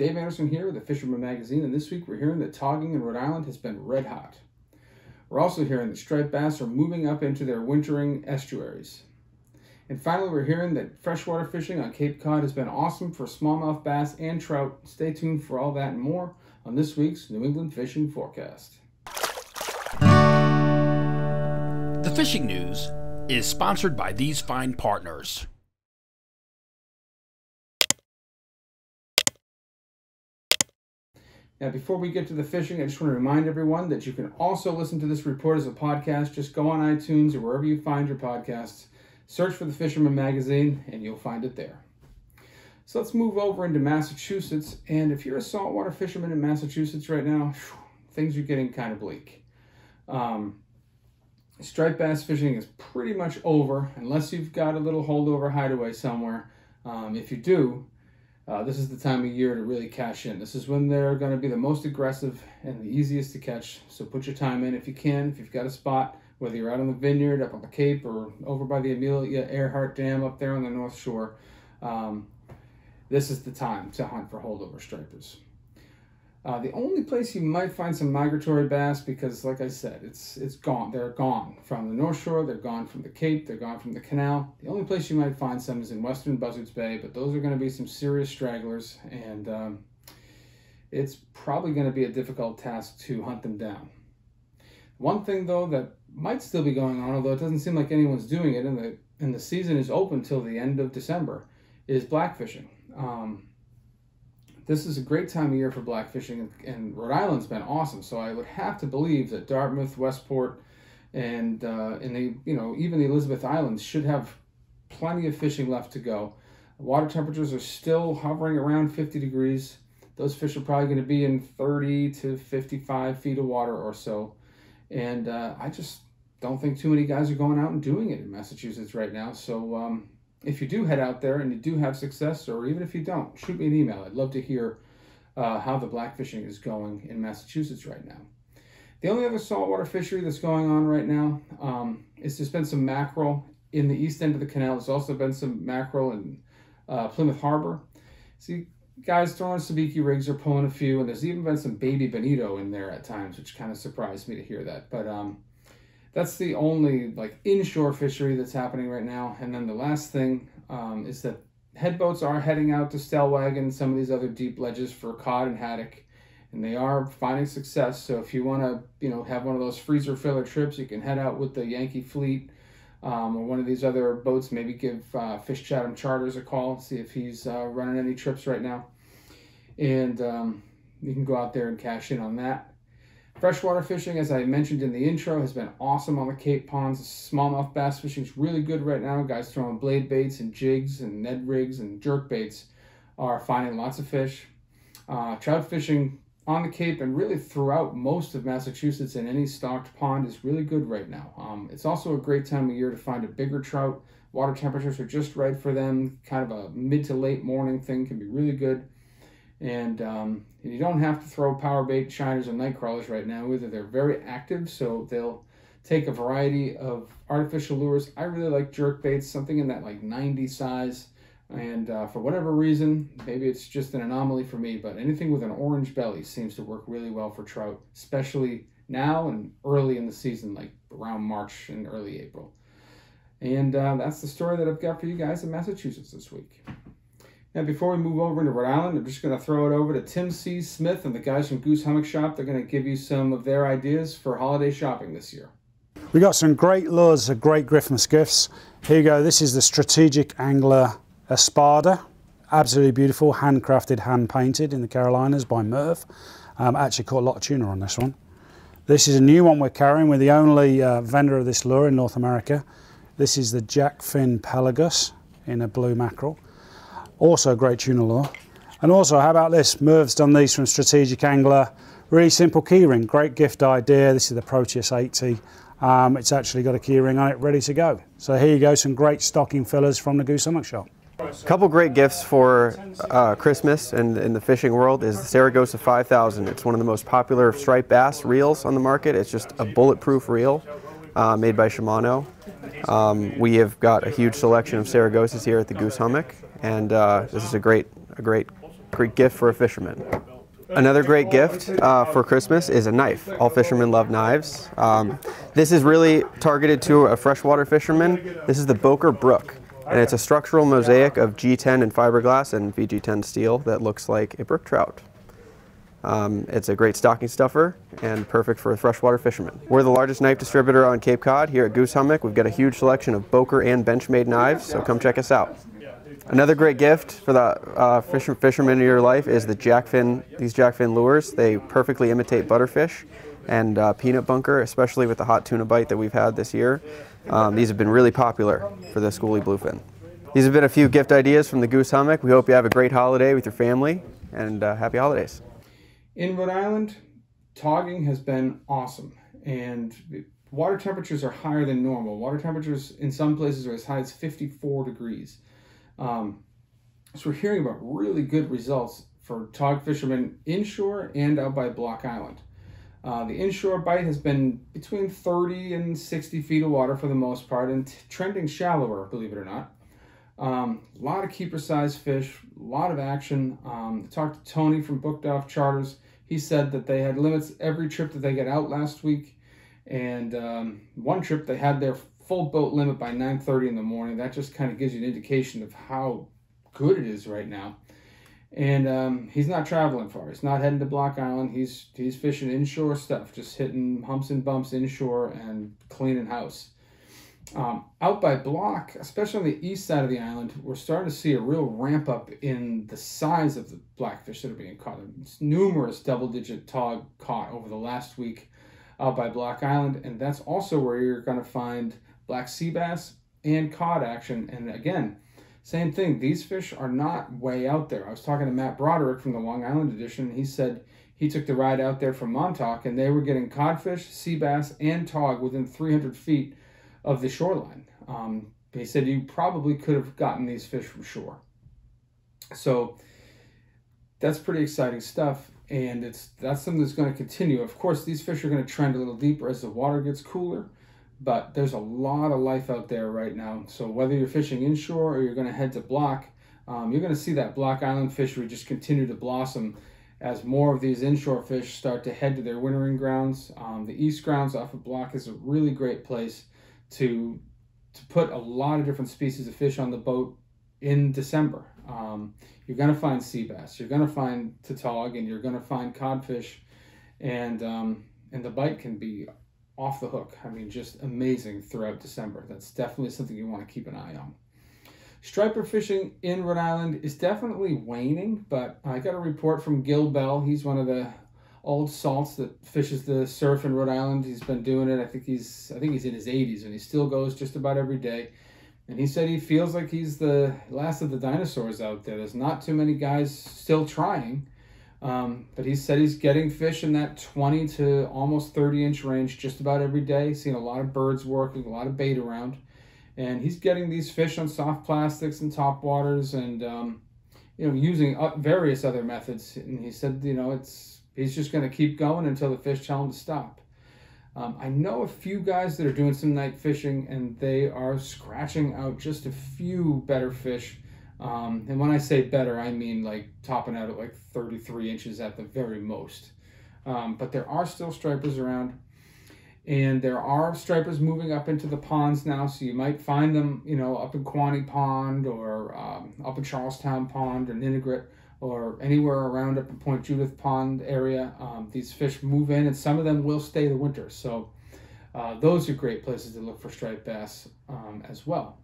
Dave Anderson here with the Fisherman magazine, and this week we're hearing that togging in Rhode Island has been red hot. We're also hearing that striped bass are moving up into their wintering estuaries. And finally, we're hearing that freshwater fishing on Cape Cod has been awesome for smallmouth bass and trout. Stay tuned for all that and more on this week's New England Fishing Forecast. The fishing news is sponsored by these fine partners. Now, before we get to the fishing, I just want to remind everyone that you can also listen to this report as a podcast. Just go on iTunes or wherever you find your podcasts, search for the Fisherman magazine, and you'll find it there. So let's move over into Massachusetts. And if you're a saltwater fisherman in Massachusetts right now, things are getting kind of bleak. Striped bass fishing is pretty much over, unless you've got a little holdover hideaway somewhere. If you do, this is the time of year to really cash in. This is when they're going to be the most aggressive and the easiest to catch. So put your time in if you can. If you've got a spot, whether you're out on the vineyard, up on the Cape, or over by the Amelia Earhart Dam up there on the North Shore, this is the time to hunt for holdover stripers. The only place you might find some migratory bass, because like I said, it's gone. They're gone from the North Shore, they're gone from the Cape, they're gone from the canal. The only place you might find some is in western Buzzards Bay, but those are going to be some serious stragglers, and it's probably going to be a difficult task to hunt them down. One thing though that might still be going on, although it doesn't seem like anyone's doing it, and the season is open till the end of December, is blackfishing. This is a great time of year for blackfishing, and Rhode Island's been awesome. So I would have to believe that Dartmouth, Westport, and even the Elizabeth Islands should have plenty of fishing left to go. Water temperatures are still hovering around 50 degrees. Those fish are probably going to be in 30 to 55 feet of water or so. And I just don't think too many guys are going out and doing it in Massachusetts right now. So if you do head out there and you do have success, or even if you don't, shoot me an email. I'd love to hear how the blackfishing is going in Massachusetts right now. The only other saltwater fishery that's going on right now is there's been some mackerel in the east end of the canal. There's also been some mackerel in Plymouth Harbor. See guys throwing sabiki rigs or pulling a few, and there's even been some baby bonito in there at times, which kind of surprised me to hear that. But that's the only inshore fishery that's happening right now. And then the last thing is that headboats are heading out to Stellwagen and some of these other deep ledges for cod and haddock, and they are finding success. So if you want to, have one of those freezer filler trips, you can head out with the Yankee Fleet or one of these other boats. Maybe give Fish Chatham Charters a call, see if he's running any trips right now, and you can go out there and cash in on that. Freshwater fishing, as I mentioned in the intro, has been awesome on the Cape ponds. Smallmouth bass fishing is really good right now. Guys throwing blade baits and jigs and Ned rigs and jerk baits are finding lots of fish. Trout fishing on the Cape and really throughout most of Massachusetts in any stocked pond is really good right now. It's also a great time of year to find a bigger trout. Water temperatures are just right for them. Kind of a mid to late morning thing can be really good. And you don't have to throw power bait, shiners, and night crawlers right now either. They're very active, so they'll take a variety of artificial lures. I really like jerk baits, something in that 90 size. And for whatever reason, maybe it's just an anomaly for me, but anything with an orange belly seems to work really well for trout, especially now and early in the season, like around March and early April. And that's the story that I've got for you guys in Massachusetts this week. Now, before we move over into Rhode Island, I'm just going to throw it over to Tim C. Smith and the guys from Goose Hummock Shop. They're going to give you some of their ideas for holiday shopping this year. We got some great lures, great Christmas gifts. Here you go. This is the Strategic Angler Espada. Absolutely beautiful, handcrafted, hand painted in the Carolinas by Merv. Actually caught a lot of tuna on this one. This is a new one we're carrying. We're the only vendor of this lure in North America. This is the Jackfin Pelagus in a blue mackerel. Also a great tuna lure. And also, how about this? Merv's done these from Strategic Angler. Really simple keyring, great gift idea. This is the Proteus 80. It's actually got a keyring on it ready to go. So here you go, some great stocking fillers from the Goose Hummock Shop. A couple great gifts for Christmas and in the fishing world is the Saragossa 5000. It's one of the most popular striped bass reels on the market. It's just a bulletproof reel made by Shimano. We have got a huge selection of Saragossas here at the Goose Hummock, and this is a great great gift for a fisherman. Another great gift for Christmas is a knife. All fishermen love knives. This is really targeted to a freshwater fisherman. This is the Boker Brook, and it's a structural mosaic of G10 and fiberglass and VG10 steel that looks like a brook trout. It's a great stocking stuffer and perfect for a freshwater fisherman. We're the largest knife distributor on Cape Cod here at Goose Hummock. We've got a huge selection of Boker and Benchmade knives, so come check us out. Another great gift for the fisherman of your life is these jackfin lures. They perfectly imitate butterfish and peanut bunker, especially with the hot tuna bite that we've had this year. These have been really popular for the schoolie bluefin. These have been a few gift ideas from the Goose Hummock. We hope you have a great holiday with your family, and happy holidays. In Rhode Island, togging has been awesome, and water temperatures are higher than normal. Water temperatures in some places are as high as 54 degrees. So we're hearing about really good results for tog fishermen inshore and out by Block Island. The inshore bite has been between 30 and 60 feet of water for the most part, and trending shallower, believe it or not. A lot of keeper-sized fish, a lot of action. Talked to Tony from Booked Off Charters. He said that they had limits every trip that they get out last week, and one trip they had their full boat limit by 9:30 in the morning. That just kind of gives you an indication of how good it is right now. And he's not traveling far. He's not heading to Block Island. He's fishing inshore stuff, just hitting humps and bumps inshore and cleaning house. Out by Block, especially on the east side of the island, we're starting to see a real ramp up in the size of the blackfish that are being caught. There's numerous double-digit tog caught over the last week out by Block Island, and that's also where you're going to find black sea bass and cod action. And again, same thing, these fish are not way out there. I was talking to Matt Broderick from the Long Island edition, and he said he took the ride out there from Montauk, and they were getting codfish, sea bass, and tog within 300 feet of the shoreline. He said you probably could have gotten these fish from shore. So that's pretty exciting stuff, and that's something that's going to continue. Of course, these fish are going to trend a little deeper as the water gets cooler, but there's a lot of life out there right now. So whether you're fishing inshore or you're going to head to Block, you're going to see that Block Island fishery just continue to blossom as more of these inshore fish start to head to their wintering grounds. The east grounds off of Block is a really great place to put a lot of different species of fish on the boat in December. You're going to find sea bass, you're going to find tautog, and you're going to find codfish, and the bite can be off the hook. I mean, just amazing throughout December. That's definitely something you want to keep an eye on. Striper fishing in Rhode Island is definitely waning, but I got a report from Gil Bell. He's one of the old salts that fishes the surf in Rhode Island. He's been doing it. I think he's in his 80s, and he still goes just about every day. And he said he feels like he's the last of the dinosaurs out there. There's not too many guys still trying, but he said he's getting fish in that 20 to almost 30-inch range just about every day. Seeing a lot of birds working, a lot of bait around, and he's getting these fish on soft plastics and top waters, and using various other methods. And he said, he's just going to keep going until the fish tell him to stop. I know a few guys that are doing some night fishing, and they are scratching out just a few better fish. And when I say better, I mean like topping out at like 33 inches at the very most. But there are still stripers around, and there are stripers moving up into the ponds now. So you might find them, up in Quaney Pond, or up in Charlestown Pond, or Ninigret, or anywhere around up in Point Judith Pond area. These fish move in, and some of them will stay the winter. So those are great places to look for striped bass as well.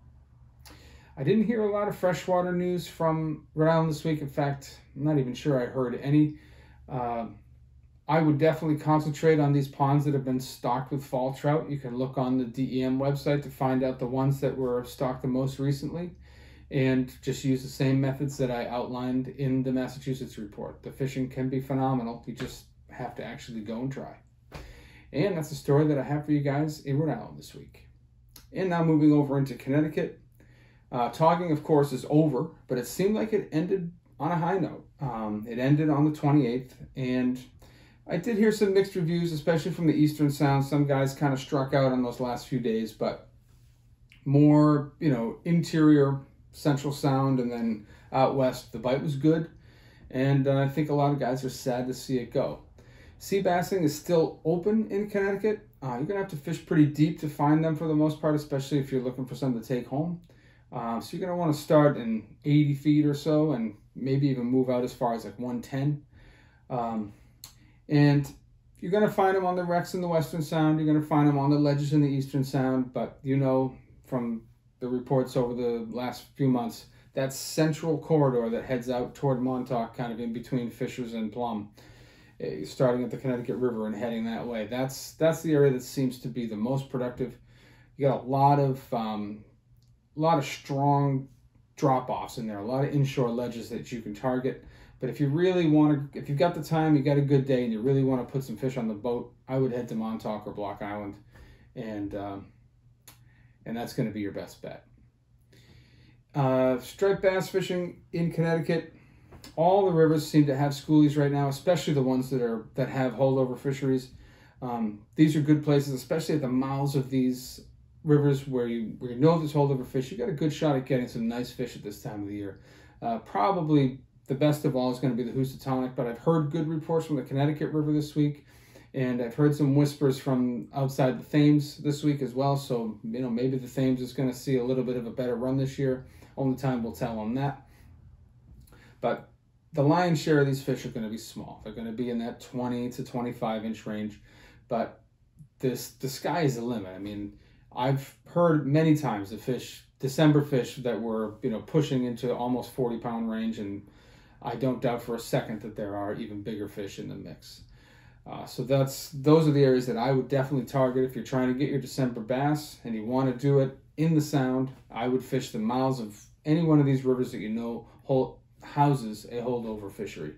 I didn't hear a lot of freshwater news from Rhode Island this week. In fact, I'm not even sure I heard any. I would definitely concentrate on these ponds that have been stocked with fall trout. You can look on the DEM website to find out the ones that were stocked the most recently, and just use the same methods that I outlined in the Massachusetts report. The fishing can be phenomenal. You just have to actually go and try. And that's the story that I have for you guys in Rhode Island this week. And now moving over into Connecticut. Togging, of course, is over, but it seemed like it ended on a high note. It ended on the 28th, and I did hear some mixed reviews, especially from the Eastern Sound. Some guys kind of struck out on those last few days, but more, interior Central Sound and then out west, the bite was good. and I think a lot of guys are sad to see it go. Sea bassing is still open in Connecticut. You're going to have to fish pretty deep to find them for the most part, especially if you're looking for something to take home. So you're going to want to start in 80 feet or so and maybe even move out as far as like 110. And you're going to find them on the wrecks in the Western Sound. You're going to find them on the ledges in the Eastern Sound. But you know from the reports over the last few months, that central corridor that heads out toward Montauk, kind of in between Fishers and Plum, starting at the Connecticut River and heading that way. That's the area that seems to be the most productive. You got a lot of strong drop-offs in there, a lot of inshore ledges that you can target. But if you really want to, if you've got the time, you got a good day, and you really want to put some fish on the boat, I would head to Montauk or Block Island, and that's going to be your best bet. Striped bass fishing in Connecticut. All the rivers seem to have schoolies right now, especially the ones that have holdover fisheries. These are good places, especially at the mouths of these rivers where you know there's holdover fish. You got a good shot at getting some nice fish at this time of the year. Probably the best of all is going to be the Housatonic, but I've heard good reports from the Connecticut River this week, and I've heard some whispers from outside the Thames this week as well. So maybe the Thames is going to see a little bit of a better run this year. Only time will tell on that. But the lion's share of these fish are going to be small. They're going to be in that 20 to 25 inch range. But the sky is the limit. I mean, I've heard many times the December fish that were pushing into almost 40-pound range, and I don't doubt for a second that there are even bigger fish in the mix. So those are the areas that I would definitely target if you're trying to get your December bass and you want to do it in the Sound. I would fish the mouths of any one of these rivers that houses a holdover fishery.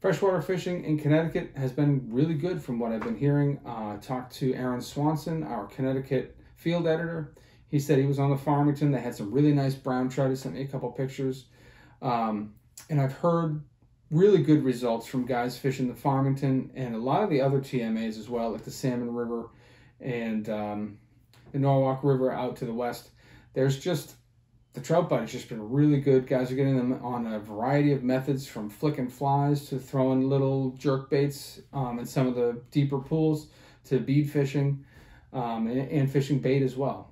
Freshwater fishing in Connecticut has been really good from what I've been hearing. I talked to Aaron Swanson, our Connecticut field editor. He said he was on the Farmington. They had some really nice brown trout. He sent me a couple pictures. And I've heard really good results from guys fishing the Farmington and a lot of the other TMAs as well, like the Salmon River and the Norwalk River out to the west. The trout bite has just been really good. Guys are getting them on a variety of methods, from flicking flies to throwing little jerk baits in some of the deeper pools, to bead fishing and fishing bait as well.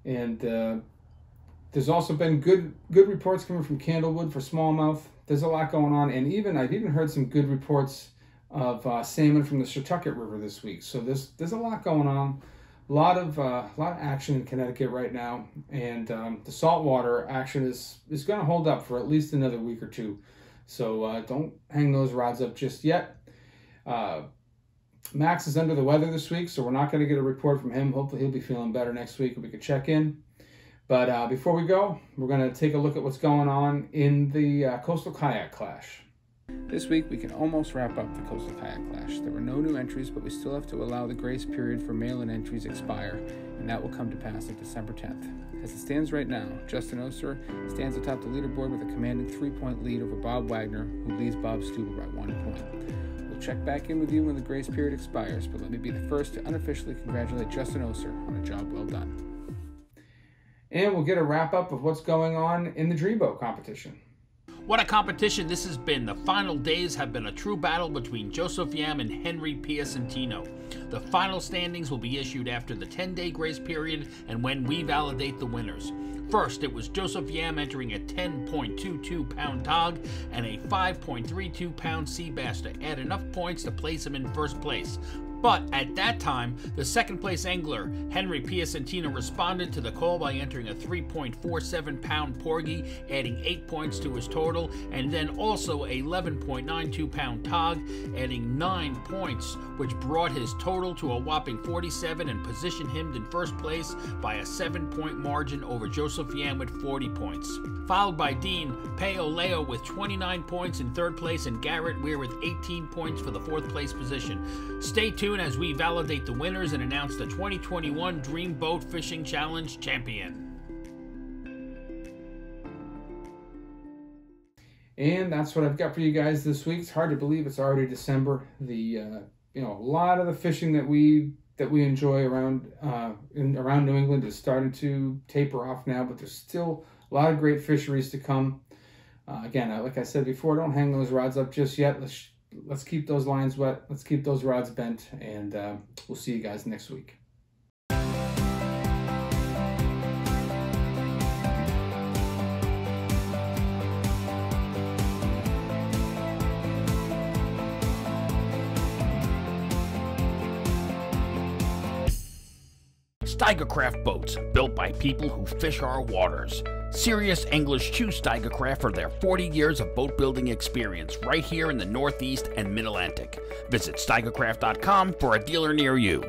And there's also been good reports coming from Candlewood for smallmouth. There's a lot going on, and I've even heard some good reports of salmon from the Setauket River this week. So there's a lot going on. A lot of action in Connecticut right now, and the saltwater action is going to hold up for at least another week or two. So don't hang those rods up just yet. Max is under the weather this week, so we're not going to get a report from him. Hopefully he'll be feeling better next week and we can check in. But before we go, we're going to take a look at what's going on in the Coastal Kayak Clash. This week, we can almost wrap up the Coastal Kayak Clash. There were no new entries, but we still have to allow the grace period for mail-in entries expire, and that will come to pass on December 10th. As it stands right now, Justin Oser stands atop the leaderboard with a commanding 3-point lead over Bob Wagner, who leads Bob Stuber by 1 point. We'll check back in with you when the grace period expires, but let me be the first to unofficially congratulate Justin Oser on a job well done. And we'll get a wrap-up of what's going on in the Dreamboat competition. What a competition this has been. The final days have been a true battle between Joseph Yam and Henry Piacentino. The final standings will be issued after the 10-day grace period and when we validate the winners. First, it was Joseph Yam entering a 10.22-pound tog and a 5.32-pound sea bass to add enough points to place him in first place. But at that time, the second-place angler, Henry Piacentino, responded to the call by entering a 3.47-pound porgy, adding 8 points to his total, and then also a 11.92-pound tog, adding 9 points, which brought his total to a whopping 47 and positioned him in first place by a 7-point margin over Joseph Yam with 40 points. Followed by Dean Paoleo with 29 points in third place and Garrett Weir with 18 points for the fourth-place position. Stay tuned as we validate the winners and announce the 2021 Dream Boat Fishing Challenge champion. And that's what I've got for you guys this week. It's hard to believe it's already December. A lot of the fishing that we enjoy around New England is starting to taper off now, but there's still a lot of great fisheries to come. Again, like I said before, don't hang those rods up just yet. Let's keep those lines wet. Let's keep those rods bent, and we'll see you guys next week. Steigercraft boats, built by people who fish our waters. Serious anglers choose Steigercraft for their 40 years of boat building experience right here in the Northeast and Mid-Atlantic. Visit steigercraft.com for a dealer near you.